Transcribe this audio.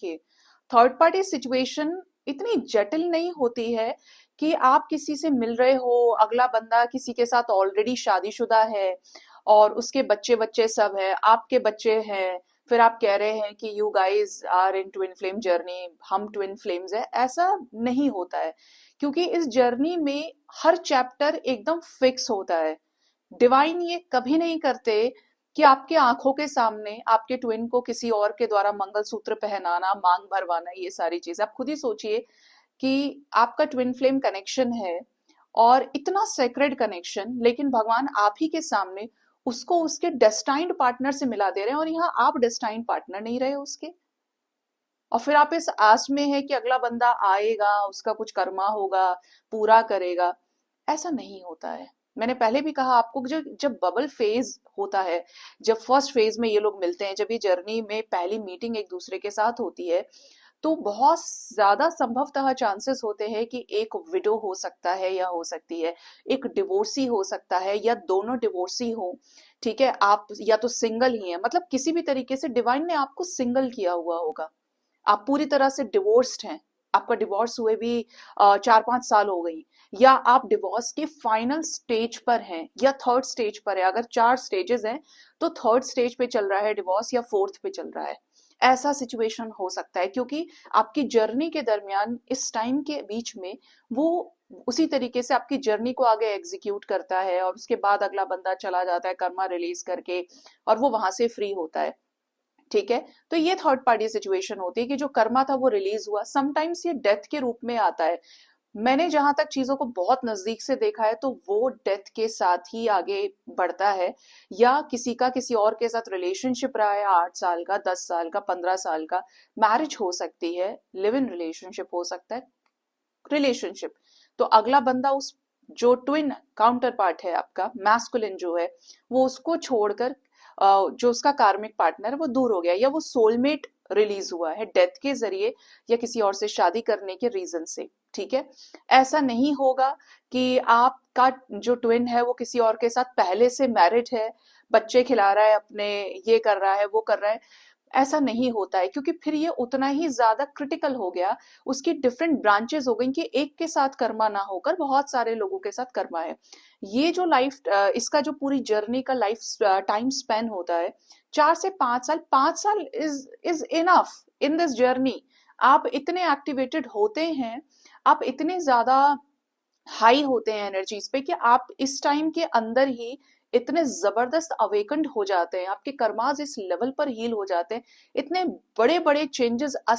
देखिए, third party situation इतनी जटिल नहीं होती है कि आप किसी से मिल रहे हो, अगला बंदा किसी के साथ ऑलरेडी शादीशुदा है और उसके बच्चे बच्चे सब है, आपके बच्चे हैं, फिर आप कह रहे हैं कि you guys are in twin flame journey, हम ट्विन फ्लेम्स है। ऐसा नहीं होता है, क्योंकि इस जर्नी में हर चैप्टर एकदम फिक्स होता है। डिवाइन ये कभी नहीं करते कि आपके आंखों के सामने आपके ट्विन को किसी और के द्वारा मंगलसूत्र पहनाना, मांग भरवाना, ये सारी चीजें। आप खुद ही सोचिए कि आपका ट्विन फ्लेम कनेक्शन है और इतना सेक्रेड कनेक्शन, लेकिन भगवान आप ही के सामने उसको उसके डेस्टाइन्ड पार्टनर से मिला दे रहे हैं, और यहाँ आप डेस्टाइन्ड पार्टनर नहीं रहे उसके। और फिर आप इस आस में है कि अगला बंदा आएगा, उसका कुछ कर्मा होगा, पूरा करेगा। ऐसा नहीं होता है। मैंने पहले भी कहा आपको, जब जब बबल फेज होता है, जब फर्स्ट फेज में ये लोग मिलते हैं, जब ये जर्नी में पहली मीटिंग एक दूसरे के साथ होती है, तो बहुत ज्यादा संभवतः चांसेस होते हैं कि एक विडो हो सकता है या हो सकती है, एक डिवोर्सी हो सकता है या दोनों डिवोर्सी हो। ठीक है, आप या तो सिंगल ही हैं, मतलब किसी भी तरीके से डिवाइन ने आपको सिंगल किया हुआ होगा, आप पूरी तरह से डिवोर्स्ड हैं, आपका डिवोर्स हुए भी 4-5 साल हो गई, या आप डिवोर्स के फाइनल स्टेज पर हैं या थर्ड स्टेज पर है। अगर 4 स्टेजेस हैं तो थर्ड स्टेज पे चल रहा है डिवोर्स, या फोर्थ पे चल रहा है। ऐसा सिचुएशन हो सकता है, क्योंकि आपकी जर्नी के दरमियान इस टाइम के बीच में वो उसी तरीके से आपकी जर्नी को आगे एग्जीक्यूट करता है, और उसके बाद अगला बंदा चला जाता है कर्मा रिलीज करके, और वो वहां से फ्री होता है। ठीक है, तो ये थर्ड पार्टी सिचुएशन होती है कि जो कर्मा था वो रिलीज हुआ। समटाइम्स ये डेथ के रूप में आता है। मैंने जहां तक चीजों को बहुत नजदीक से देखा है, तो वो डेथ के साथ ही आगे बढ़ता है, या किसी का किसी और के साथ रिलेशनशिप रहा है 8 साल का, 10 साल का, 15 साल का। मैरिज हो सकती है, लिव इन रिलेशनशिप हो सकता है, रिलेशनशिप। तो अगला बंदा उस जो ट्विन काउंटर पार्ट है आपका मैस्कुलिन जो है, वो उसको छोड़कर जो उसका कार्मिक पार्टनर है वो दूर हो गया, या वो सोलमेट रिलीज हुआ है डेथ के जरिए, या किसी और से शादी करने के रीजन से। ठीक है, ऐसा नहीं होगा कि आपका जो ट्विन है वो किसी और के साथ पहले से मैरिड है, बच्चे खिला रहा है अपने, ये कर रहा है, वो कर रहा है। ऐसा नहीं होता है, क्योंकि फिर ये उतना ही ज्यादा क्रिटिकल हो गया, उसकी डिफरेंट ब्रांचेस हो गई, कि एक के साथ कर्मा ना होकर बहुत सारे लोगों के साथ कर्मा है। ये जो लाइफ, इसका जो पूरी जर्नी का लाइफ टाइम स्पेन होता है 4 से 5 साल। 5 साल is enough in this journey. आप इतने एक्टिवेटेड होते हैं, आप इतने ज्यादा हाई होते हैं एनर्जीज पे, कि आप इस टाइम के अंदर ही इतने जबरदस्त अवेकंड हो जाते हैं, आपके कर्माज इस लेवल पर हील हो जाते हैं, इतने बड़े बड़े चेंजेस